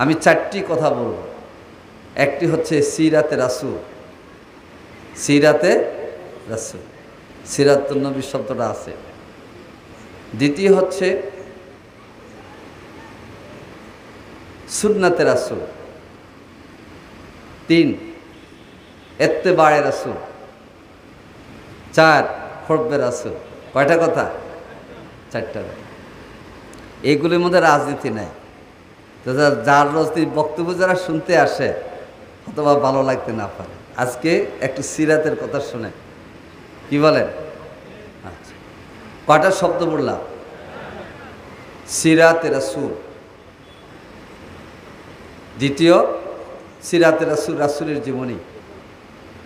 আমি চারটি কথা বলবো। একটি হচ্ছে সিরাতে রাসূল, সিরাতে রাসূল, সিরাতুন নবী শব্দটা আছে। দ্বিতীয় হচ্ছে সুন্নাতে রাসূল। 3 ইত্তেবায়ে রাসূল। 4 হুব্বে রাসূল। কয়টা কথা? 4টা। এইগুলির মধ্যে রাজনীতি নাই। তো যার রাজনীতির বক্তব্য যারা শুনতে আসে অথবা ভালো লাগতে না পারে, আজকে একটু সিরাতের কথা শুনে কি বলেন? আচ্ছা, কয়টা শব্দ বললাম? সিরাতে রাসূল। দ্বিতীয় সিরাতে রাসূল, রাসূলের জীবনী।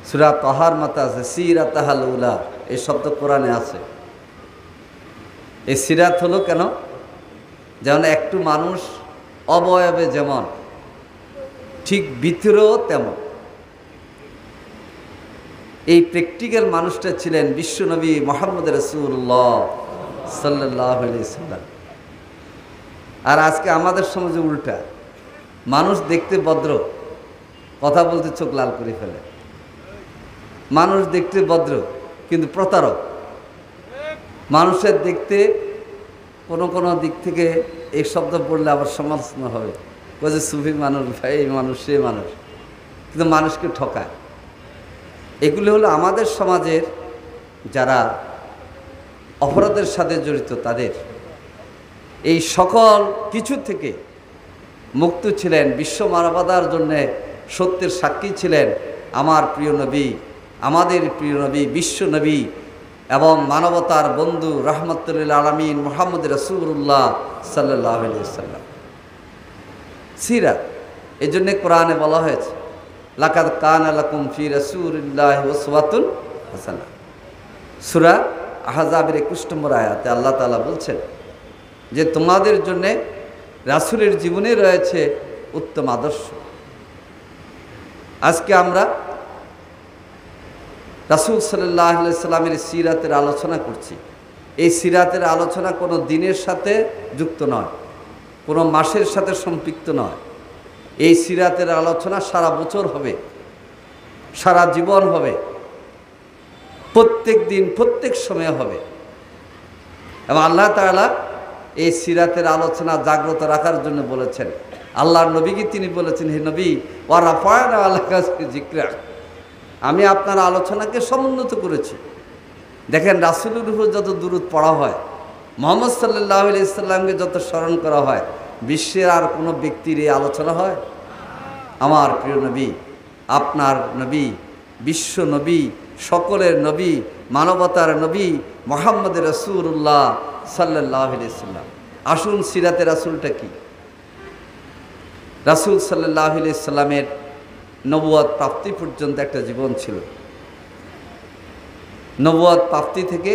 সূরা তাহার মধ্যে আছে সিরাতাহাল উলা, এই শব্দ কোরআনে আছে। এই সিরাত হলো কেন? যেমন একটু মানুষ অবয়বে যেমন, ঠিক ভিতরেও তেমন। এই প্র্যাকটিক্যাল মানুষটা ছিলেন বিশ্বনবী মুহাম্মদ রাসূলুল্লাহ সাল্লাল্লাহু আলাইহি সাল্লাম। আর আজকে আমাদের সমাজে উল্টা, মানুষ দেখতে ভদ্র, কথা বলতে চোখ লাল করে ফেলে। মানুষ দেখতে ভদ্র কিন্তু প্রতারক। মানুষের দেখতে কোনো কোনো দিক থেকে এই শব্দ পড়লে আবার সমালোচনা হবে, যে সুফি মানুষ, ভাই এই মানুষ সে মানুষ, কিন্তু মানুষকে ঠকায়। এগুলি হলো আমাদের সমাজের যারা অপরাধের সাথে জড়িত, তাদের এই সকল কিছু থেকে মুক্ত ছিলেন, বিশ্ব মানবতার জন্যে সত্যের সাক্ষী ছিলেন আমার প্রিয় নবী, আমাদের প্রিয় নবী, বিশ্ব নবী এবং মানবতার বন্ধু রাহমাতুল লিল আলামিন মুহাম্মদ রাসূলুল্লাহ সাল্লাল্লাহু আলাইহি ওয়াসাল্লাম। সিরাত, এই জন্যে কোরআনে বলা হয়েছে লাকাদ কানা লাকুম ফি রাসূলিল্লাহি উসওয়াতুন হাসানাহ। সূরা আহজাবের 21 নম্বর আয়াতে আল্লাহ তাআলা বলছেন যে তোমাদের জন্যে রাসূলের জীবনে রয়েছে উত্তম আদর্শ। আজকে আমরা রাসূল সাল্লাল্লাহু আলাইহি সাল্লামের সিরাতের আলোচনা করছি। এই সিরাতের আলোচনা কোনো দিনের সাথে যুক্ত নয়, কোনো মাসের সাথে সম্পৃক্ত নয়। এই সিরাতের আলোচনা সারা বছর হবে, সারা জীবন হবে, প্রত্যেক দিন প্রত্যেক সময়ে হবে। এবং আল্লাহ তাআলা এই সিরাতের আলোচনা জাগ্রত রাখার জন্য বলেছেন। আল্লাহর নবীকে তিনি বলেছেন, হে নবী, ওয়া রাফা'না আলাকা যিকরা, আমি আপনার আলোচনাকে সমুন্নত করেছি। দেখেন, রাসূলের উপর যত দুরূদ পড়া হয়, মুহাম্মদ সাল্লাল্লাহু আলাইহি সাল্লামকে যত স্মরণ করা হয়, বিশ্বের আর কোনো ব্যক্তির এই আলোচনা হয়? আমার প্রিয় নবী, আপনার নবী, বিশ্ব নবী, সকলের নবী, মানবতার নবী মুহাম্মদ রাসূলুল্লাহ সাল্লাল্লাহু আলাইহি সাল্লাম। আসুন, সিরাতে রাসূলটা কি? রাসূল সাল্লাল্লাহু আলাইহি সাল্লামের নবুয়ত প্রাপ্তি পর্যন্ত একটা জীবন ছিল। নবুয়ত প্রাপ্তি থেকে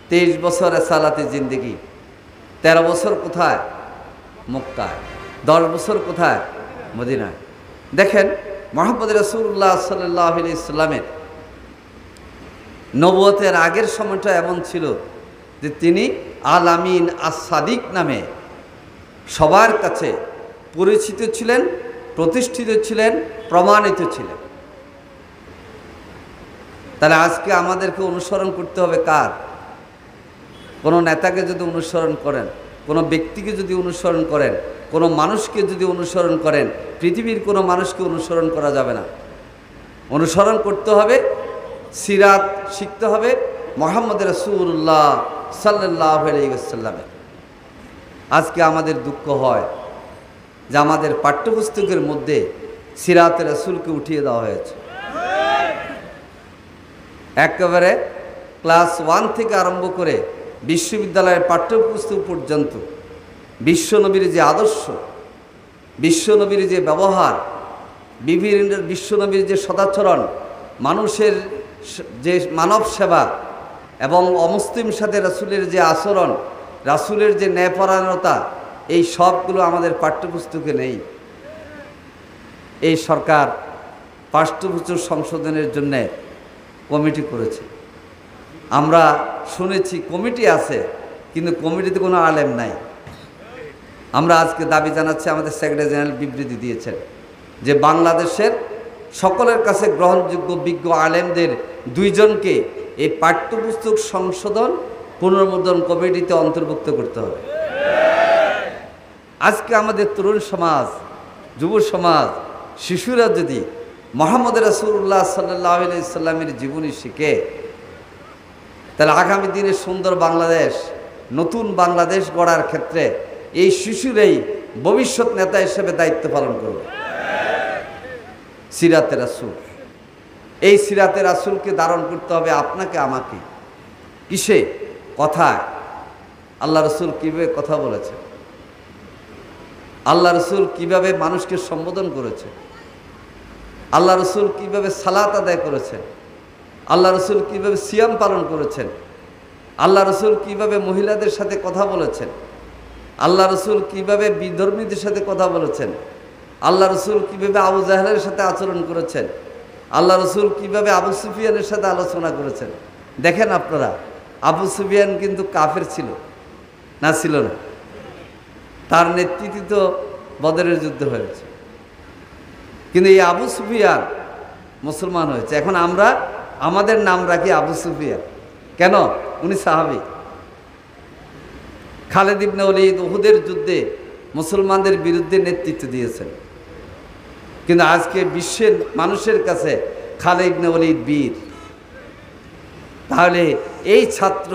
23 বছর রিসালাতে জিন্দেগি, 13 বছর কোথায়? মক্কায়। 10 বছর কোথায়? মদিনায়। দেখেন, মুহাম্মদ রাসূলুল্লাহ সাল্লাল্লাহু আলাইহি সাল্লামের নবুয়তের আগের সময়টা এমন ছিল যে তিনি আল আমিন আস সাদিক নামে সবার কাছে পরিচিত ছিলেন, প্রতিষ্ঠিত ছিলেন, প্রমাণিত ছিলেন। তাহলে আজকে আমাদেরকে অনুসরণ করতে হবে কার? কোনো নেতাকে যদি অনুসরণ করেন, কোনো ব্যক্তিকে যদি অনুসরণ করেন, কোনো মানুষকে যদি অনুসরণ করেন, পৃথিবীর কোনো মানুষকে অনুসরণ করা যাবে না। অনুসরণ করতে হবে, সিরাত শিখতে হবে মুহাম্মদ রাসূলুল্লাহ সাল্লাল্লাহু আলাইহি ওয়াসাল্লামের। আজকে আমাদের দুঃখ হয় যে আমাদের পাঠ্যপুস্তকের মধ্যে সিরাতে রাসূলকে উঠিয়ে দেওয়া হয়েছে। একেবারে ক্লাস 1 থেকে আরম্ভ করে বিশ্ববিদ্যালয়ের পাঠ্যপুস্তক পর্যন্ত বিশ্বনবীর যে আদর্শ, বিশ্বনবীর যে ব্যবহার, বিভিন্ন বিশ্বনবীর যে সদাচরণ, মানুষের যে মানব সেবা এবং অমুসলিম সাথে রাসূলের যে আচরণ, রাসূলের যে ন্যায়পরায়ণতা, এই সবগুলো আমাদের পাঠ্যপুস্তকে নেই। এই সরকার পাঠ্যপুস্তক সংশোধনের জন্যে কমিটি করেছে। আমরা শুনেছি কমিটি আছে, কিন্তু কমিটিতে কোনো আলেম নাই। আমরা আজকে দাবি জানাচ্ছি, আমাদের সেক্রেটারি জেনারেল বিবৃতি দিয়েছেন যে বাংলাদেশের সকলের কাছে গ্রহণযোগ্য বিজ্ঞ আলেমদের 2 জনকে এই পাঠ্যপুস্তক সংশোধন পুনর্মুদ্রণ কমিটিতে অন্তর্ভুক্ত করতে হবে। আজকে আমাদের তরুণ সমাজ, যুব সমাজ, শিশুরা যদি মুহাম্মদ রাসূলুল্লাহ সাল্লাল্লাহু আলাইহি সাল্লামের জীবনী শিখে, তাহলে আগামী দিনে সুন্দর বাংলাদেশ, নতুন বাংলাদেশ গড়ার ক্ষেত্রে এই শিশুরাই ভবিষ্যৎ নেতা হিসেবে দায়িত্ব পালন করবে। সিরাতে রাসূল, এই সিরাতে রাসূলকে ধারণ করতে হবে আপনাকে আমাকে। কিসে? কথায়। আল্লাহ রসুল কীভাবে কথা বলেছে, আল্লাহ রসুল কীভাবে মানুষকে সম্বোধন করেছে, আল্লাহ রসুল কীভাবে সালাত আদায় করেছেন, আল্লাহ রসুল কীভাবে সিয়াম পালন করেছেন, আল্লাহ রসুল কীভাবে মহিলাদের সাথে কথা বলেছেন, আল্লাহ রসুল কীভাবে বিধর্মীদের সাথে কথা বলেছেন, আল্লাহ রসুল কীভাবে আবু জাহেলের সাথে আচরণ করেছেন, আল্লাহ রসুল কীভাবে আবু সুফিয়ানের সাথে আলোচনা করেছেন। দেখেন আপনারা, আবু সুফিয়ান কিন্তু কাফের ছিল না? ছিল না? তার নেতৃত্বে তো বদরের যুদ্ধ হয়েছে, কিন্তু এই আবু সুফিয়ান মুসলমান হয়েছে। এখন আমরা আমাদের নাম রাখি আবু সুফিয়ান। কেন? উনি সাহাবী। খালিদ ইবনে ওলীদ উহুদের যুদ্ধে মুসলমানদের বিরুদ্ধে নেতৃত্ব দিয়েছেন, কিন্তু আজকে বিশ্বের মানুষের কাছে খালিদ ইবনে ওলীদ বীর। তাহলে এই ছাত্র,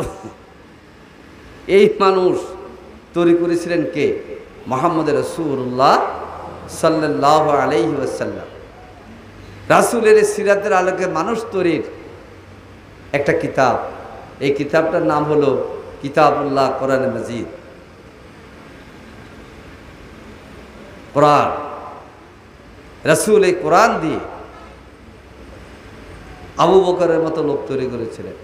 এই মানুষ তৈরি করেছিলেন কে? মুহাম্মদ রাসূলুল্লাহ সাল্লাল্লাহু আলাইহি ওয়াসাল্লাম। রাসূলের সিরাতের আলোকে মানুষ তৈরির একটা কিতাব, এই কিতাবটার নাম হলো কিতাবুল্লাহ, কোরআন মাজিদ। কোরআন, রাসূল এই কোরআন দিয়ে আবু বকরের মতো লোক তৈরি করেছিলেন,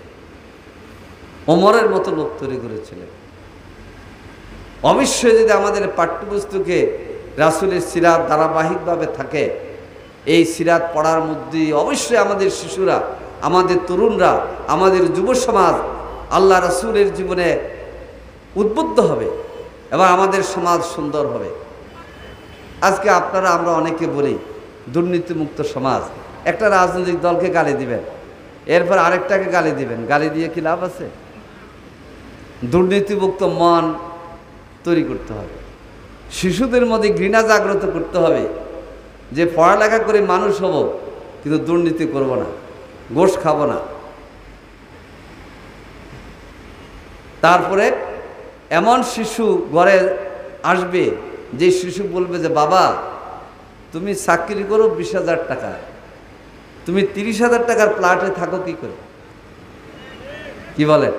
ওমরের মতো লোক তৈরি করেছিলেন। অবশ্যই যদি আমাদের পাঠ্যপুস্তকে রাসূলের সিরাত ধারাবাহিকভাবে থাকে, এই সিরাত পড়ার মধ্যে অবশ্যই আমাদের শিশুরা, আমাদের তরুণরা, আমাদের যুব সমাজ আল্লাহ রাসূলের জীবনে উদ্বুদ্ধ হবে এবং আমাদের সমাজ সুন্দর হবে। আজকে আপনারা, আমরা অনেকে বলি দুর্নীতিমুক্ত সমাজ। একটা রাজনৈতিক দলকে গালি দিবেন, এরপর আরেকটাকে গালি দিবেন, গালি দিয়ে কি লাভ আছে? দুর্নীতিমুক্ত মন তৈরি করতে হবে, শিশুদের মধ্যে ঘৃণা জাগ্রত করতে হবে যে পড়ালেখা করে মানুষ হব, কিন্তু দুর্নীতি করব না, ঘোষ খাব না। তারপরে এমন শিশু ঘরে আসবে যে শিশু বলবে যে বাবা তুমি চাকরি করো 20,000 টাকা, তুমি 30,000 টাকার প্লাটে থাকো কি করে? কি বলেন?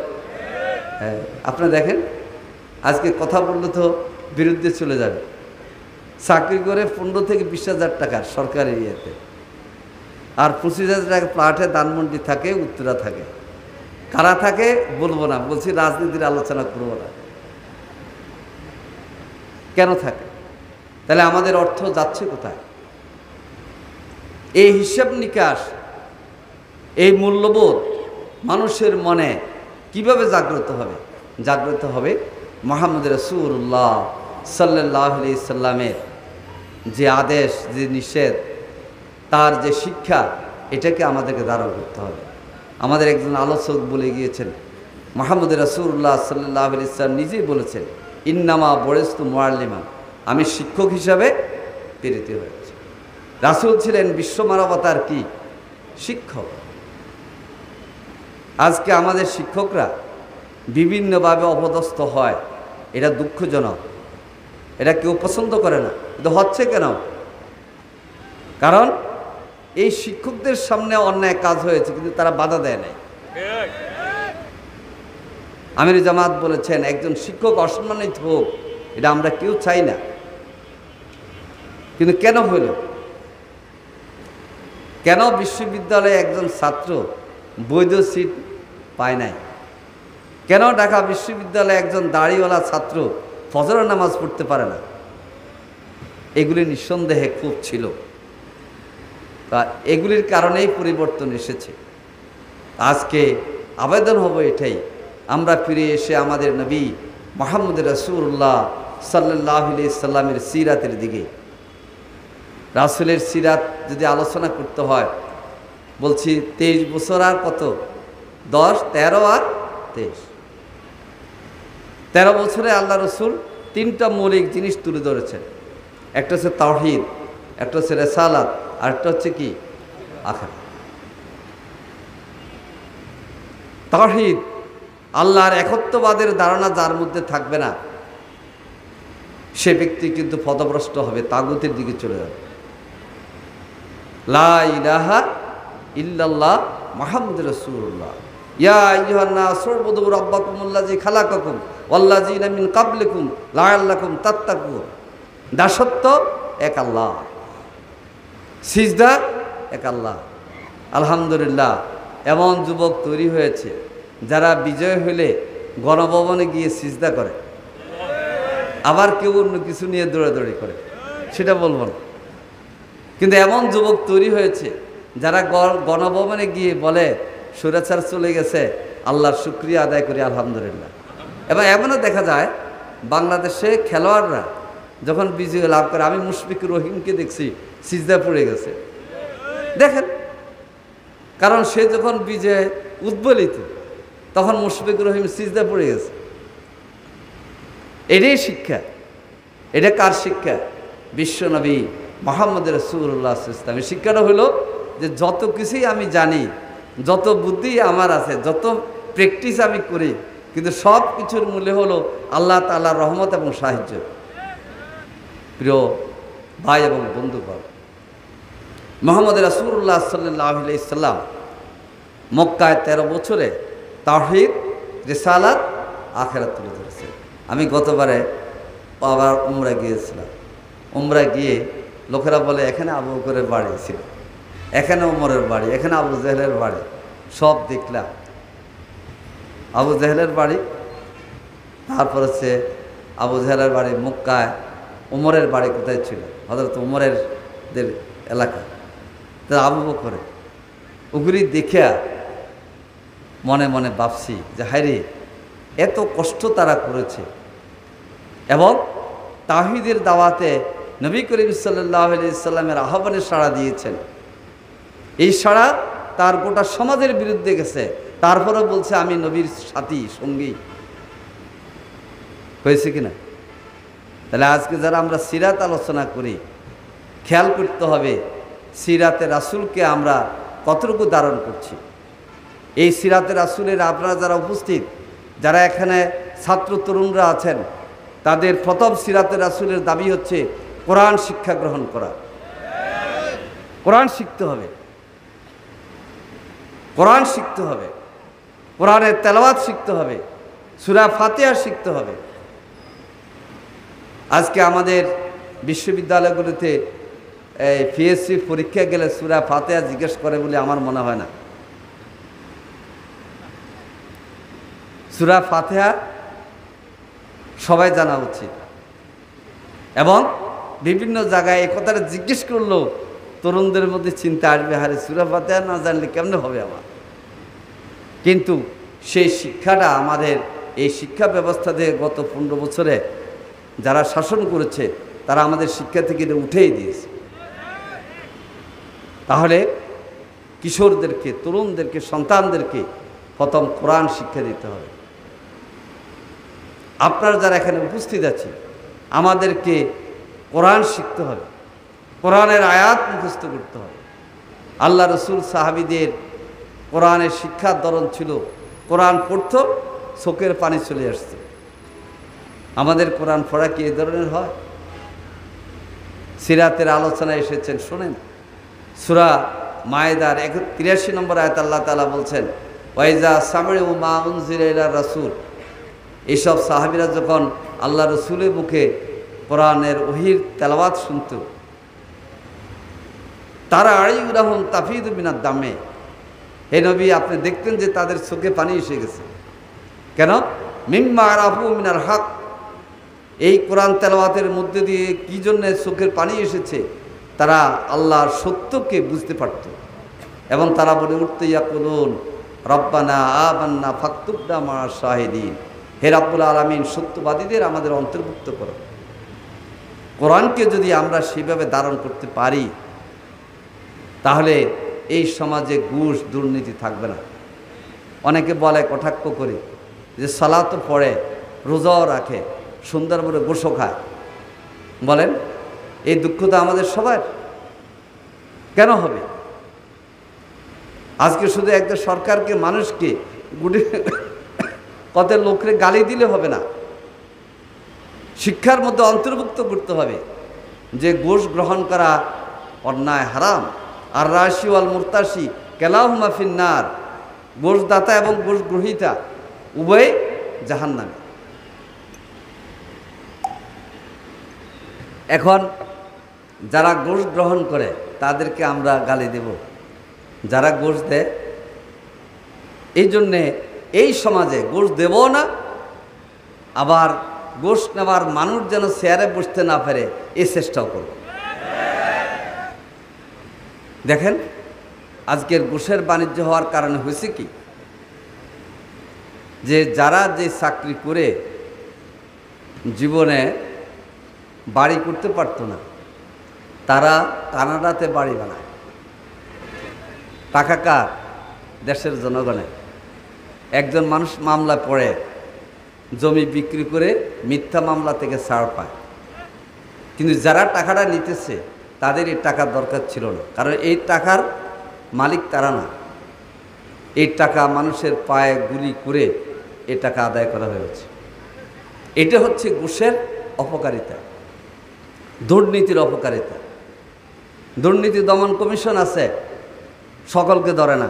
হ্যাঁ, আপনারা দেখেন আজকে কথা বললে তো বিরুদ্ধে চলে যাবে। চাকরি করে 15 থেকে 20,000 টাকার সরকারি ইয়েতে, আর 25,000 টাকা প্লাটে ধানমন্ডি থাকে, উত্তরা থাকে। কারা থাকে বলবো না, বলছি রাজনীতির আলোচনা করবো না। কেন থাকে? তাহলে আমাদের অর্থ যাচ্ছে কোথায়? এই হিসাব নিকাশ, এই মূল্যবোধ মানুষের মনে কিভাবে জাগ্রত হবে? জাগ্রত হবে মুহাম্মদ রাসূলুল্লাহ সাল্লাল্লাহু আলাইহি সাল্লামের যে আদেশ, যে নিষেধ, তার যে শিক্ষা, এটাকে আমাদেরকে ধারণ করতে হবে। আমাদের একজন আলোচক বলে গিয়েছেন, মুহাম্মদ রাসূলুল্লাহ সাল্লাল্লাহু আলাইহি সাল্লাম নিজেই বলেছেন, ইন্নামা বুইস্তু মুআল্লিমান, আমি শিক্ষক হিসাবে প্রেরিত হয়েছি। রাসূল ছিলেন বিশ্ব মানবতার কি? শিক্ষক। আজকে আমাদের শিক্ষকরা বিভিন্নভাবে অপদস্থ হয়, এটা দুঃখজনক, এটা কেউ পছন্দ করে না। কিন্তু হচ্ছে কেন? কারণ এই শিক্ষকদের সামনে অন্যায় কাজ হয়েছে, কিন্তু তারা বাধা দেয় নাই। আমির জামাত বলেছেন, একজন শিক্ষক অসম্মানিত হোক, এটা আমরা কেউ চাই না। কিন্তু কেন হইল? কেন বিশ্ববিদ্যালয়ে একজন ছাত্র বৈধ সিট পায় নাই? কেন ঢাকা বিশ্ববিদ্যালয়ে একজন দাড়িওয়ালা ছাত্র ফজরের নামাজ পড়তে পারে না? এগুলি নিঃসন্দেহে খুব ছিল, তা এগুলির কারণেই পরিবর্তন এসেছে। আজকে আবেদন হবো এটাই, আমরা ফিরে এসে আমাদের নবী মুহাম্মদ রাসূলুল্লাহ সাল্লাল্লাহু আলাইহি সাল্লামের সিরাতের দিকে। রাসূলের সিরাত যদি আলোচনা করতে হয়, বলছি 23 বছর আর কত, 10, 13 আর 23, 13 বছরে আল্লাহ রসুল 3টা মৌলিক জিনিস তুলে ধরেছেন। একটা হচ্ছে তাওহীদ, একটা হচ্ছে রিসালাত, আর একটা হচ্ছে কি আখিরাত। তাওহীদ, আল্লাহর একত্ববাদের ধারণা যার মধ্যে থাকবে না, সে ব্যক্তি কিন্তু পথভ্রষ্ট হবে, তাগুতের দিকে চলে যাবে। লা ইলাহা ইল্লাল্লাহ মুহাম্মাদুর রাসূলুল্লাহ। ইয়া আইয়ুহান নাস উবুদু রাব্বাকুমুল্লাযী খালাকাকুম ওয়াল্লাযীনা মিন ক্বাবলিকুম লাআল্লাকুম তাত্তাকুন। দাসত্ব এক আল্লাহ, সিজদা এক আল্লাহ। আলহামদুলিল্লাহ, এমন যুবক তৈরি হয়েছে যারা বিজয় হলে গণভবনে গিয়ে সিজদা করে, আবার কেউ অন্য কিছু নিয়ে দৌড়াদৌড়ি করে, সেটা বলবো না। কিন্তু এমন যুবক তৈরি হয়েছে যারা গণভবনে গিয়ে বলে স্বৈরাচার চলে গেছে, আল্লাহর শুকরিয়া আদায় করি আলহামদুলিল্লাহ। এবং এমনও দেখা যায় বাংলাদেশে খেলোয়াড়রা যখন বিজয় লাভ করে, আমি মুশফিকুর রহিমকে দেখছি সিজদা পড়ে গেছে, দেখেন। কারণ সে যখন বিজয় উদ্বলিত, তখন মুশফিকুর রহিম সিজদা পড়ে গেছে। এটাই শিক্ষা। এটা কার শিক্ষা? বিশ্বনবী মুহাম্মদ রাসূলুল্লাহ সাল্লাল্লাহু আলাইহি ওয়াসাল্লাম। শিক্ষাটা হলো যে যত কিছুই আমি জানি, যত বুদ্ধি আমার আছে, যত প্র্যাকটিস আমি করি, কিন্তু সব কিছুর মূল্য হলো আল্লাহ তাআলার রহমত এবং সাহায্য। প্রিয় ভাই এবং বন্ধুগণ, মুহাম্মদ রাসূলুল্লাহ সাল্লাল্লাহু আলাইহি ওয়াসাল্লাম মক্কায় 13 বছরে তাওহীদ, রিসালাত, আখিরাত তুলে ধরেছে। আমি গতবারে আবার উমরা গিয়েছিলাম। উমরা গিয়ে লোকেরা বলে এখানে আবু বকরের বাড়ি ছিল, এখানে ওমরের বাড়ি, এখানে আবু জেহেলের বাড়ি। সব দেখলাম, আবু জেহেলের বাড়ি, তারপর হচ্ছে আবু জেহেলের বাড়ি মক্কায়। ওমরের বাড়ি কোথায় ছিল? হযরত ওমরের এলাকা। তা আবু বকরে ওগুলি দেখিয়া মনে মনে ভাবছি যে হায়রে, এত কষ্ট তারা করেছে এবং তাওহীদের দাওয়াতে নবী করিম সাল্লাল্লাহু আলাইহি সাল্লামের আহ্বানে সাড়া দিয়েছেন। এই সাড়া তার গোটা সমাজের বিরুদ্ধে গেছে, তারপরে বলছে আমি নবীর সাথী সঙ্গী। হয়েছে কিনা? তাহলে আজকে যারা আমরা সিরাত আলোচনা করি, খেয়াল করতে হবে সিরাতে রাসূলকে আমরা কতটুকু ধারণ করছি। এই সিরাতে রাসূলের আপনারা যারা উপস্থিত, যারা এখানে ছাত্র তরুণরা আছেন, তাদের প্রথম সিরাতে রাসূলের দাবি হচ্ছে কোরআন শিক্ষা গ্রহণ করা। কোরআন শিখতে হবে, কোরআন শিখতে হবে, কোরআনের তেলাওয়াত শিখতে হবে, সূরা ফাতিহা শিখতে হবে। আজকে আমাদের বিশ্ববিদ্যালয়গুলোতে এই পিএসসি পরীক্ষা গেলে সূরা ফাতিহা জিজ্ঞেস করে বলে আমার মনে হয় না। সূরা ফাতিহা সবাই জানা উচিত। এবং বিভিন্ন জায়গায় এই কথাটা জিজ্ঞেস করলেও তরুণদের মধ্যে চিন্তা আসবে, হারে সূরা ফাতিহা না জানলে কেমনে হবে আমার। কিন্তু সেই শিক্ষাটা আমাদের এই শিক্ষা ব্যবস্থা থেকে গত 15 বছরে যারা শাসন করেছে, তারা আমাদের শিক্ষা থেকে এটা উঠেই দিয়েছে। তাহলে কিশোরদেরকে, তরুণদেরকে, সন্তানদেরকে প্রথম কোরআন শিক্ষা দিতে হবে। আপনারা যারা এখানে উপস্থিত আছে, আমাদেরকে কোরআন শিখতে হবে, কোরআনের আয়াত মুখস্থ করতে হবে। আল্লাহ রসুল সাহাবীদের কোরআনের শিক্ষার ধরন ছিল, কোরআন পড়তো চোখের পানি চলে আসছে। আমাদের কোরআন পড়া কি এই ধরনের হয়? সিরাতের আলোচনায় এসেছেন, শোনেন। সূরা মায়েদার 83 নম্বর আয়াত আল্লাহ তাআলা বলছেন, ওয়াইজা সামিউ মা উনজিলা ইলা রাসূল। এইসব সাহাবীরা যখন আল্লাহ রসুলের মুখে কোরআনের ওহীর তেলাওয়াত শুনত, তারা আইয়ুরাহুম তাফিদু মিনাদ দামে। হে নবী, আপনি দেখতেন যে তাদের চোখে পানি এসে গেছে। কেন? মিম্মা আরাফু মিনাল হক। এই কোরআন তেলাওয়াতের মধ্যে দিয়ে কি জন্য চোখের পানি এসেছে? তারা আল্লাহর সত্যকে বুঝতে পারত এবং তারা বলে উঠতে ইয়াকুলুন রব্বানা আমান্না ফাকতুবনা মা শাহিদিন। হে রাব্বুল আলামিন, সত্যবাদীদের আমাদের অন্তর্ভুক্ত করো। কোরআনকে যদি আমরা সেভাবে ধারণ করতে পারি, তাহলে এই সমাজে ঘুষ দুর্নীতি থাকবে না। অনেকে বলে, কটাক্ষ করে, যে সালাতও পড়ে, রোজাও রাখে, সুন্দর করে গোশও খায়। বলেন, এই দুঃখ তো আমাদের সবার। কেন হবে? আজকে শুধু একটা সরকারকে, মানুষকে গুটি কত লোকরে গালি দিলে হবে না, শিক্ষার মধ্যে অন্তর্ভুক্ত করতে হবে যে ঘুষ গ্রহণ করা অন্যায়, হারাম। আর রাশি ওয়াল মুরতাশি কেলাহুমা ফিন্নার, ঘুষদাতা এবং ঘুষ গ্রহীতা উভয় জাহান্নামে। এখন যারা ঘুষ গ্রহণ করে তাদেরকে আমরা গালি দেব, যারা ঘুষ দেয়। এই জন্যে এই সমাজে ঘুষ দেব না, আবার ঘুষ নেওয়ার মানুষ যেন চেয়ারে বসতে না পারে এই চেষ্টাও করব। দেখেন, আজকের ঘুষের বাণিজ্য হওয়ার কারণে হয়েছে কি, যে যারা যে চাকরি করে জীবনে বাড়ি করতে পারতো না, তারা কানাডাতে বাড়ি বানায়। টাকা কার? দেশের জনগণের। একজন মানুষ মামলা পড়ে, জমি বিক্রি করে মিথ্যা মামলা থেকে ছাড় পায়, কিন্তু যারা টাকাটা নিতেছে তাদের এই টাকার দরকার ছিল না, কারণ এই টাকার মালিক তারা না। এই টাকা মানুষের পায়ে গুলি করে এই টাকা আদায় করা হয়েছে। এটা হচ্ছে ঘুষের অপকারিতা, দুর্নীতির অপকারিতা। দুর্নীতি দমন কমিশন আছে, সকলকে ধরে না,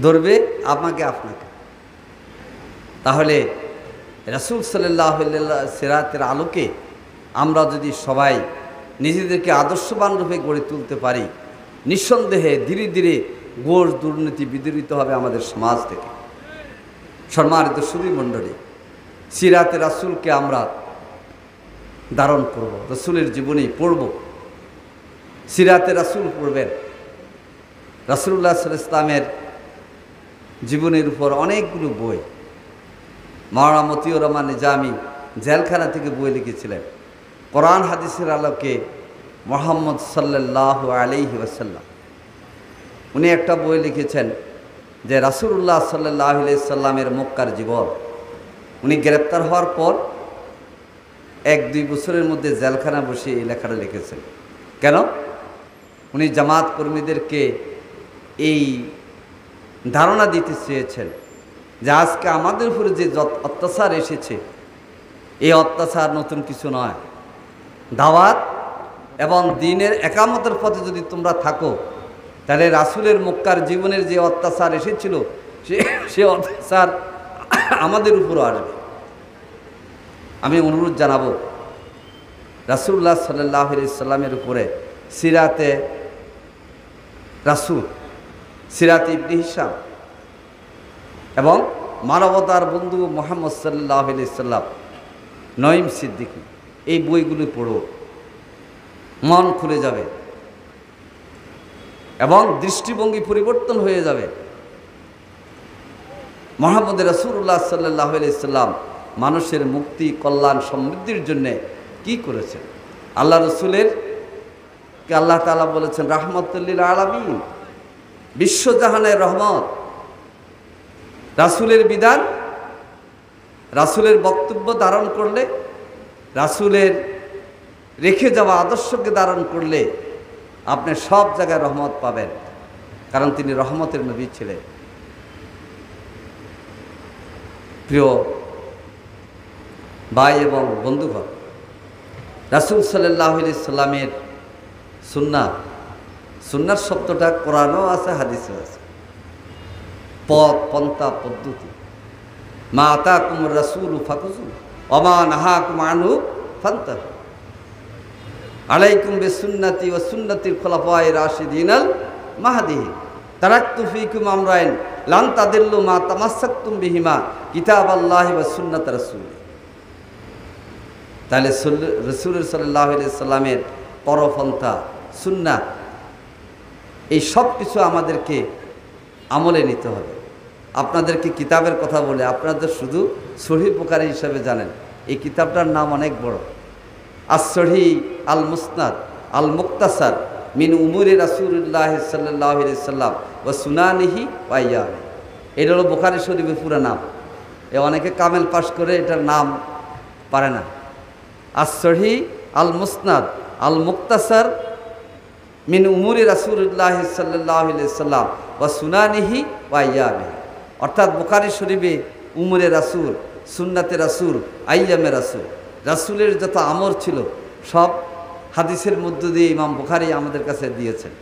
ধরবে আমাকে, আপনাকে। তাহলে রাসূল সাল্লাল্লাহু আলাইহি সিরাতের আলোকে আমরা যদি সবাই নিজেদেরকে আদর্শবান রূপে গড়ে তুলতে পারি, নিঃসন্দেহে ধীরে ধীরে ঘোষ দুর্নীতি বিদূরিত হবে আমাদের সমাজ থেকে। সম্মানিত সুধী মণ্ডলী, সিরাতে রাসূলকে আমরা ধারণ করব, রাসূলের জীবনী পড়ব, সিরাতে রাসূল পড়বেন। রাসূলুল্লাহ সাল্লাল্লাহু আলাইহি ওয়াসাল্লামের জীবনের উপর অনেকগুলো বই, মাওলানা মতিউর রহমান নিজামী জেলখানা থেকে বই লিখেছিলেন। কোরআন হাদিসের আলোকে মুহাম্মদ সাল্লাল্লাহু আলাইহি ওয়াসাল্লাম, উনি একটা বই লিখেছেন যে রাসূলুল্লাহ সাল্লাল্লাহু আলাইহি সাল্লামের মক্কার জীবন। উনি গ্রেপ্তার হওয়ার পর 1-2 বছরের মধ্যে জেলখানা বসে এই লেখাটা লিখেছেন। কেন? উনি জামাত কর্মীদেরকে এই ধারণা দিতে চেয়েছেন যে আজকে আমাদের উপরে যে অত্যাচার এসেছে, এই অত্যাচার নতুন কিছু নয়। দাওয়াত এবং দ্বীনের একামতের পথে যদি তোমরা থাকো, তাহলে রাসূলের মক্কার জীবনের যে অত্যাচার এসেছিল সে অত্যাচার আমাদের উপরও আসবে। আমি অনুরোধ জানাবো, রাসূলুল্লাহ সাল্লাল্লাহু আলাইহি সাল্লামের উপরে সিরাতে রাসূল, সিরাতে ইবনে হিশাম এবং মানবতার বন্ধু মুহাম্মদ সাল্লাল্লাহু আলাইহি সাল্লাম, নঈম সিদ্দিকী, এই বইগুলো পড়ো, মন খুলে যাবে এবং দৃষ্টিভঙ্গি পরিবর্তন হয়ে যাবে। মুহাম্মদ রাসূলুল্লাহ সাল্লাল্লাহু আলাইহি সাল্লাম মানুষের মুক্তি, কল্যাণ, সমৃদ্ধির জন্যে কি করেছেন? আল্লাহ রসুলের কে আল্লাহ তাআলা বলেছেন রাহমাতুল লিল আলামিন, বিশ্বজাহানের রহমত। রাসূলের বিধান, রাসূলের বক্তব্য ধারণ করলে, রাসূলের রেখে যাওয়া আদর্শকে ধারণ করলে আপনি সব জায়গায় রহমত পাবেন, কারণ তিনি রহমতের নবী ছিলেন। প্রিয় ভাই এবং বন্ধুগণ, রাসূল সাল্লাল্লাহু আলাইহি সাল্লামের সুন্নাহ, সুন্নাহর শব্দটা কোরআনেও আছে, হাদিসেও আছে। পথ, পন্থা, পদ্ধতি। মা আতাকুমুর রাসূলু ফাকুযু ওয়া মা নাহাকুম আনহু ফান্তাহু। আলাইকুম বিসুন্নতি ওয়া সুন্নাতিল খুলাফায়ে রাশিদিনাল মাহদিয়িন। তারাকতু ফীকুম আমরাইন লান তাদিল্লু মা তামাসসাকতুম বিহিমা কিতাবাল্লাহি ওয়া সুন্নাত রাসূলি। তাহলে রাসূল সাল্লাল্লাহু আলাইহি সাল্লামের পরপন্থা, সুন্নাহ, এই সব কিছু আমাদেরকে আমলে নিতে হবে। আপনাদেরকে কিতাবের কথা বলে আপনাদের শুধু সহিহ বুখারী হিসাবে জানেন, এই কিতাবটার নাম অনেক বড়, আসহি আল মুসনাদ আল মুক্তাসার মিন উমুরি রাসূলুল্লাহ সাল্লাল্লাহু আলাইহি সাল্লাম ওয়া সুনানিহি ওয়া আইয়ামি। এটা হলো বুখারী শরীফের পুরো নাম। অনেকে কামেল পাশ করে এটার নাম পারে না। আসহি আল মুসনাদ আল মুক্তাসার মিন উমুরি রাসূলুল্লাহ সাল্লাল্লাহু আলাইহি সাল্লাম ওয়া সুনানিহি ওয়া আইয়ামি। অর্থাৎ বুখারী শরীফে উমুরে রাসূল, সুন্নাতে রাসূল, আইয়ামে রাসূল, রাসূলের যত আমর ছিল সব হাদিসের মধ্য দিয়ে ইমাম বুখারী আমাদের কাছে দিয়েছেন।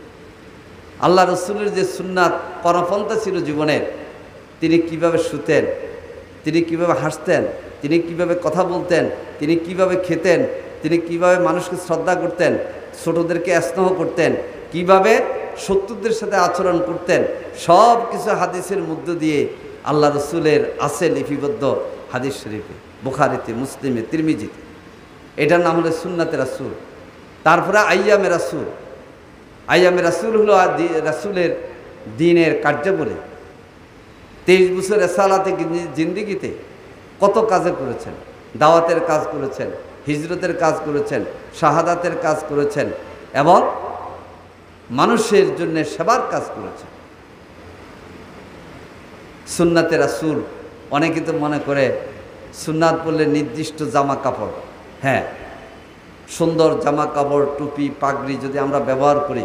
আল্লাহ রসুলের যে সুন্নাত কর্মপন্থা ছিল জীবনের, তিনি কিভাবে শুতেন, তিনি কিভাবে হাসতেন, তিনি কিভাবে কথা বলতেন, তিনি কিভাবে খেতেন, তিনি কিভাবে মানুষকে শ্রদ্ধা করতেন, ছোটদেরকে স্নেহ করতেন, কিভাবে শত্রুদের সাথে আচরণ করতেন, সব কিছু হাদিসের মধ্য দিয়ে আল্লাহ রসুলের আছে লিপিবদ্ধ হাদিস শরীফে, বুখারীতে, মুসলিমে, তিরমিজিতে। এটার নাম হলো সুন্নাতে রাসূল। তারপরে আইয়ামে রাসূল। আইয়ামে রাসূল হলো রাসূলের দ্বীনের কার্যাবলী। 23 বছর রিসালাতে জিন্দেগিতে কত কাজে করেছেন, দাওয়াতের কাজ করেছেন, হিজরতের কাজ করেছেন, শাহাদাতের কাজ করেছেন এবং মানুষের জন্য সেবার কাজ করেছেন। সুন্নাতে রাসূল, অনেকে তো মনে করে সুন্নাত বললে নির্দিষ্ট জামা কাপড়। হ্যাঁ, সুন্দর জামা কাপড়, টুপি, পাগড়ি যদি আমরা ব্যবহার করি,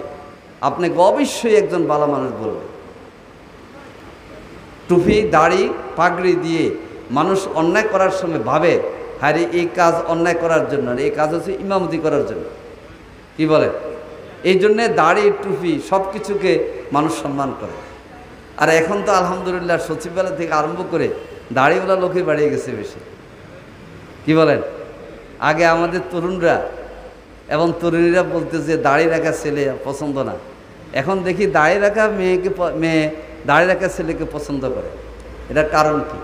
আপনাকে অবশ্যই একজন ভালো মানুষ বলবে। টুপি, দাড়ি, পাগড়ি দিয়ে মানুষ অন্যায় করার সময় ভাবে, হ্যাঁ রে, এই কাজ অন্যায় করার জন্য, এই কাজ হচ্ছে ইমামতি করার জন্য। কি বলে? এই জন্যে দাড়ি, টুপি সব কিছুকে মানুষ সম্মান করে। আর এখন তো আলহামদুলিল্লাহ সচিবালয় থেকে আরম্ভ করে দাড়িওয়ালা লোকে বাড়িয়ে গেছে বেশি। কি বলেন? আগে আমাদের তরুণরা এবং তরুণীরা বলতে যে দাড়ি রাখা ছেলে পছন্দ না, এখন দেখি দাড়ি রাখা মেয়ে দাড়ি রাখা ছেলেকে পছন্দ করে। এটার কারণ কি?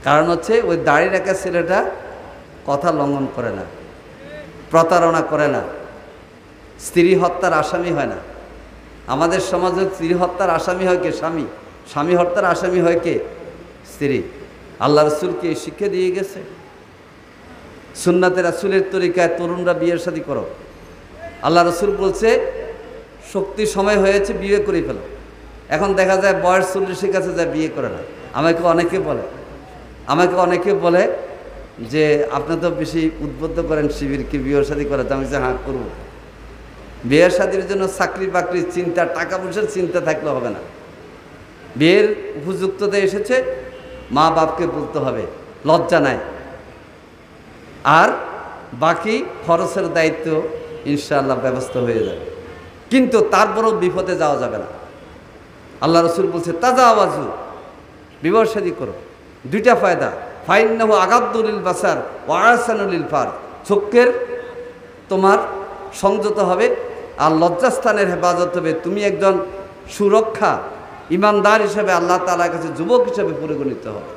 কারণ হচ্ছে ওই দাড়ি রাখা ছেলেটা কথা লঙ্ঘন করে না, প্রতারণা করে না, স্ত্রী হত্যার আসামি হয় না। আমাদের সমাজে স্ত্রী হত্যার আসামি হয় কে? স্বামী। স্বামী হত্যার আসামি হয় কে? স্ত্রী। আল্লাহ রসুলকে এই শিক্ষা দিয়ে গেছে। সুন্নাতে রাসূলের তরিকায় তরুণরা বিয়ের শাদী করো। আল্লাহ রসুল বলছে শক্তি সময় হয়েছে, বিয়ে করে ফেলো। এখন দেখা যায় বয়স 40-এর কাছে যায় বিয়ে করে না। আমাকে অনেকে বলে যে আপনি তো বেশি উদ্বুদ্ধ করেন শিবিরকে বিয়ের শাদী করে। আমি যে হ্যাঁ করবো। বিয়ের শাদীর জন্য চাকরি বাকরির চিন্তা, টাকা পয়সার চিন্তা থাকলে হবে না। বিয়ের উপযুক্ততা এসেছে, মা বাপকে বলতে হবে, লজ্জা নাই। আর বাকি খরচের দায়িত্ব ইনশাআল্লাহ ব্যবস্থা হয়ে যাবে। কিন্তু তারপরও বিপদে যাওয়া যাবে না। আল্লাহ রসুল বলছে তাজা আওয়াজু, বিবাহ শাদী করো। দুইটা ফায়দা, ফাইন্নাহু আগাদ্দুলিল বাসার ওয়া আহসানুলিল ফার। চোখের তোমার সংযত হবে আর লজ্জাস্থানের হেফাজত হবে। তুমি একজন সুরক্ষা ইমানদার হিসেবে আল্লাহ তাআলার কাছে যুবক হিসেবে পরিগণিত হবে।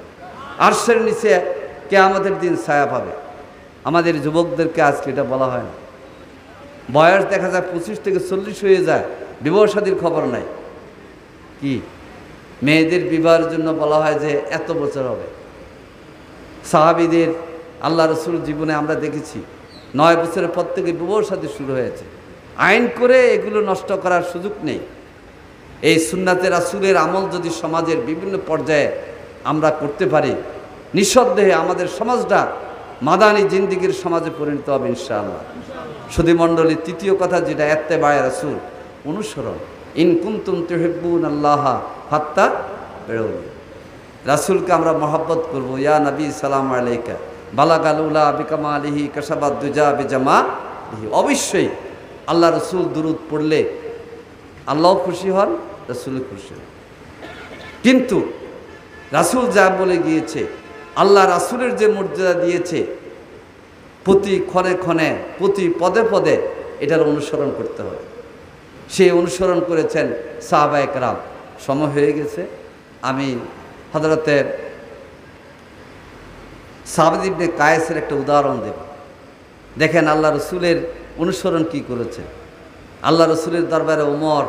আরশের নিচে কিয়ামতের দিন ছায়া পাবে। আমাদের যুবকদেরকে আজকে এটা বলা হয় না। বয়স দেখা যায় 25 থেকে 40 হয়ে যায়, বিবাহ শাদীর খবর নাই। কি মেয়েদের বিবাহের জন্য বলা হয় যে এত বছর হবে। সাহাবীদের আল্লাহ রসুল জীবনে আমরা দেখেছি 9 বছরের পর থেকে বিবাহ শাদী শুরু হয়েছে। আইন করে এগুলো নষ্ট করার সুযোগ নেই। এই সুন্নাতে রাসূলের আমল যদি সমাজের বিভিন্ন পর্যায়ে আমরা করতে পারি, নিঃসন্দেহে আমাদের সমাজটা মাদানী জিন্দিগির সমাজে পরিণত হবে ইনশাআল্লাহ। সুধীমণ্ডলী, তৃতীয় কথা যেটা ইত্তেবায়ে রাসূল, অনুসরণ। ইন কুনতুম তুহিব্বুনাল্লাহা ফাত্তাবিউনি। রাসূলকে আমরা মহব্বত করব। ইয়া নবী সালাম আলাইকা বালাগাল উলা বিকামালিহি কাশাবাদ দুজা বিজামালিহি। অবশ্যই আল্লাহ রসুল দুরূদ পড়লে আল্লাহ খুশি হন, রাসূল খুশি হন। কিন্তু রাসূল যা বলে গিয়েছে, আল্লাহ রাসূলের যে মর্যাদা দিয়েছে, প্রতি ক্ষণে ক্ষণে, প্রতি পদে পদে এটার অনুসরণ করতে হবে। সেই অনুসরণ করেছেন সাহাবায়ে কেরাম। সময় হয়ে গেছে, আমি হযরতে সাবিত ইবনে কায়েসের একটা উদাহরণ দেব। দেখেন আল্লাহ রসুলের অনুসরণ কি করেছে। আল্লাহ রসুলের দরবারে ওমর,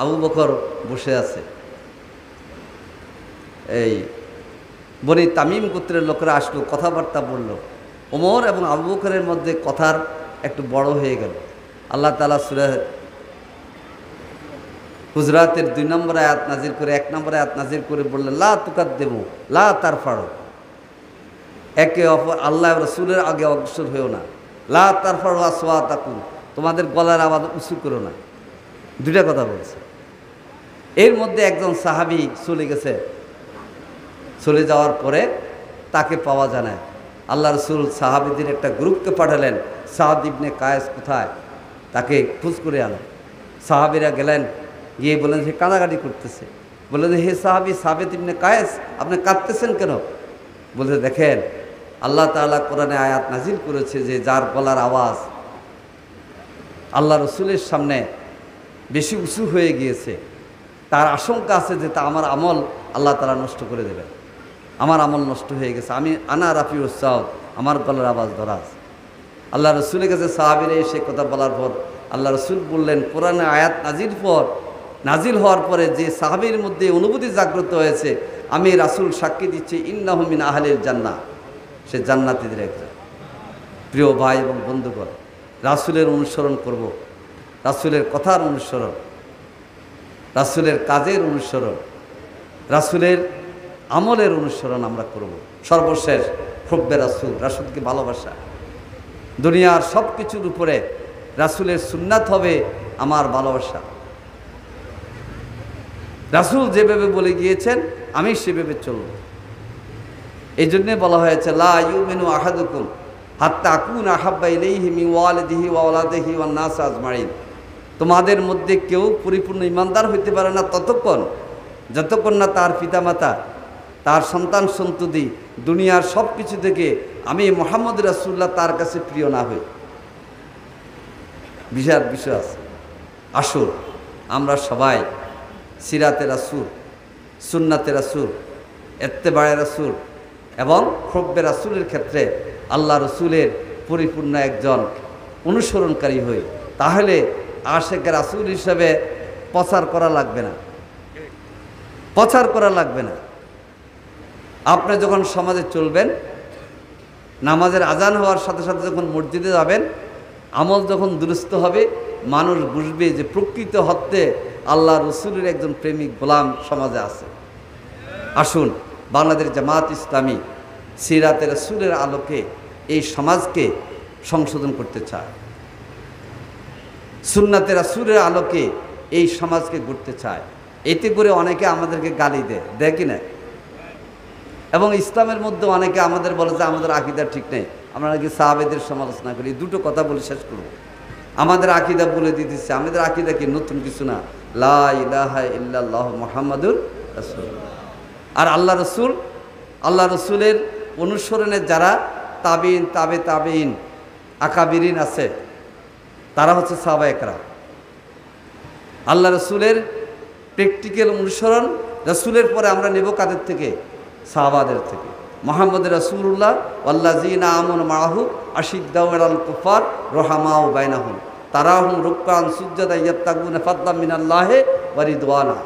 আবু বকর বসে আছে। এই বনি তামিম গোত্রের লোকেরা আসলো, কথাবার্তা বলল। ওমর এবং আবু বকরের মধ্যে কথার একটু বড় হয়ে গেল। আল্লাহ তাআলা সূরা হুজরাতের 2 নম্বর আয়াত নাজিল করে 1 নম্বর আয়াত নাজিল করে বললেন, লা তুকাদ্দিমু লা তারফাউ, একে অপর আল্লাহ রাসূলের আগে অগ্রসর হয়েও না। লা তারফাউ আসওয়াতাকুম, তোমাদের গলার আওয়াজ উঁচু করো না। দুইটা কথা বলছে। এর মধ্যে একজন সাহাবী চলে গেছে, চলে যাওয়ার পরে তাকে পাওয়া যায় না। আল্লাহ রাসূল সাহাবীদের একটা গ্রুপকে পাঠালেন, সাদ ইবনে কায়েস কোথায়, তাকে খোঁজ করে আনেন। সাহাবীরা গেলেন, গিয়ে বললেন সে কাঁদাকাটি করতেছে। বললেন, হে সাহাবী সাবেত ইবনে কায়েস, আপনি কাঁদতেছেন কেন? বলতে, দেখেন আল্লাহ তাআলা কোরআনে আয়াত নাজিল করেছে যে যার গলার আওয়াজ আল্লাহ রসুলের সামনে বেশি উঁচু হয়ে গিয়েছে, তার আশঙ্কা আছে যে তা আমার আমল আল্লাহ তাআলা নষ্ট করে দেবেন। আমার আমল নষ্ট হয়ে গেছে, আমি আনা রাফিউস সাউত, আমার গলার আওয়াজ ধরা আছে। আল্লাহ রসুলের কাছে সাহাবীরা এসে কথা বলার পর আল্লাহ রসুল বললেন, কোরআনে আয়াত নাজিল হওয়ার পরে যে সাহাবীর মধ্যে অনুভূতি জাগ্রত হয়েছে, আমি রাসূল সাক্ষী দিচ্ছি ইন্নাহু মিন আহলিল জান্নাহ, সে জান্নাতীদের একজন। প্রিয় ভাই এবং বন্ধুগণ, রাসূলের অনুসরণ করব, রাসূলের কথার অনুসরণ, রাসূলের কাজের অনুসরণ, রাসূলের আমলের অনুসরণ আমরা করব। সর্বশেষ হুব্বে রাসূল, রাসূলকে ভালোবাসা। দুনিয়ার সব কিছুর উপরে রাসূলের সুন্নাত হবে আমার ভালোবাসা। রাসূল যেভাবে বলে গিয়েছেন আমি সেভাবে চলব। এই জন্যে বলা হয়েছে, লা ইউমিনু আহাদুকুম হাত্তা আকুনা আহাব্বা ইলাইহি মিন ওয়ালিদিহি ওয়া ওয়ালাদিহি ওয়ান নাস আজমাইন। তোমাদের মধ্যে কেউ পরিপূর্ণ ঈমানদার হইতে পারে না যতক্ষণ না তার পিতামাতা, তার সন্তান সন্ততি, দুনিয়ার সব কিছু থেকে আমি মুহাম্মদ রাসূলুল্লাহ তার কাছে প্রিয় না হই। বিশাল বিষয় আছে। আসুন আমরা সবাই সিরাতে রাসূল, সুন্নাতে রাসূল, ইত্তেবায়ে রাসূল এবং হুব্বে রাসূলের ক্ষেত্রে আল্লাহ রসুলের পরিপূর্ণ একজন অনুসরণকারী হই। তাহলে আশেক রাসূল হিসেবে প্রচার করা লাগবে না। আপনি যখন সমাজে চলবেন, নামাজের আজান হওয়ার সাথে সাথে যখন মসজিদে যাবেন, আমল যখন দুরুস্ত হবে, মানুষ বুঝবে যে প্রকৃত হত্যে আল্লাহ রসুলের একজন প্রেমিক গোলাম সমাজে আছে। আসুন বাংলাদেশ জামাত ইসলামী সিরাতে রাসূলের আলোকে এই সমাজকে সংশোধন করতে চায়, সুন্নাতে রাসূলের আলোকে এই সমাজকে গড়তে চায়। এতে করে অনেকে আমাদেরকে গালি দেয় কি না? এবং ইসলামের মধ্যে অনেকে আমাদের বলে যে আমাদের আকীদা ঠিক নেই, আমরা নাকি সাহাবাদের সমালোচনা করি। দুটো কথা বলে শেষ করব। আমাদের আকীদা বলে দিতেছে, আমাদের আকীদা কি নতুন কিছু না, লা ইলাহা ইল্লাল্লাহু মুহাম্মাদুর রাসূলুল্লাহ। আর আল্লাহ রসুলের অনুসরণে যারা তাবিন তাবে তাবিন আকাবিরিন আছে, তারা হচ্ছে সাহাবায়ে কেরাম। আল্লাহ রসুলের প্র্যাকটিক্যাল অনুসরণ রসুলের পরে আমরা নেব কাদের থেকে? সাহাবাদের থেকে। মুহাম্মদ রাসূলুল্লাহ ওয়াল্লাযীনা আমানু মাআহু আশিদ্দাউ আলাল কুফার রুহামাউ বাইনাহুম তারাহুম রুকআন সুজদান ইয়াবতাগুনা ফাদলাম মিনাল্লাহি ওয়া রিদওয়ানা।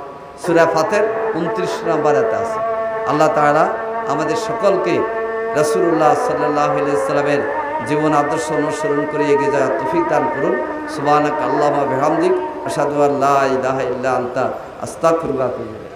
সূরা ফাতির 29 নম্বর আয়াতে আছে। আল্লাহ তাআলা আমাদের সকলকে রাসূলুল্লাহ সাল্লাল্লাহু আলাইহি সাল্লামের জীবন আদর্শ অনুসরণ করে এগিয়ে যাওয়ার তৌফিক দান করুন। সুবহানাকা আল্লাহুম্মা বিহামদিক আশহাদু আল্লা ইলাহা ইল্লা আনতা আস্তাগফিরুকা ওয়া আতুবু ইলাইক।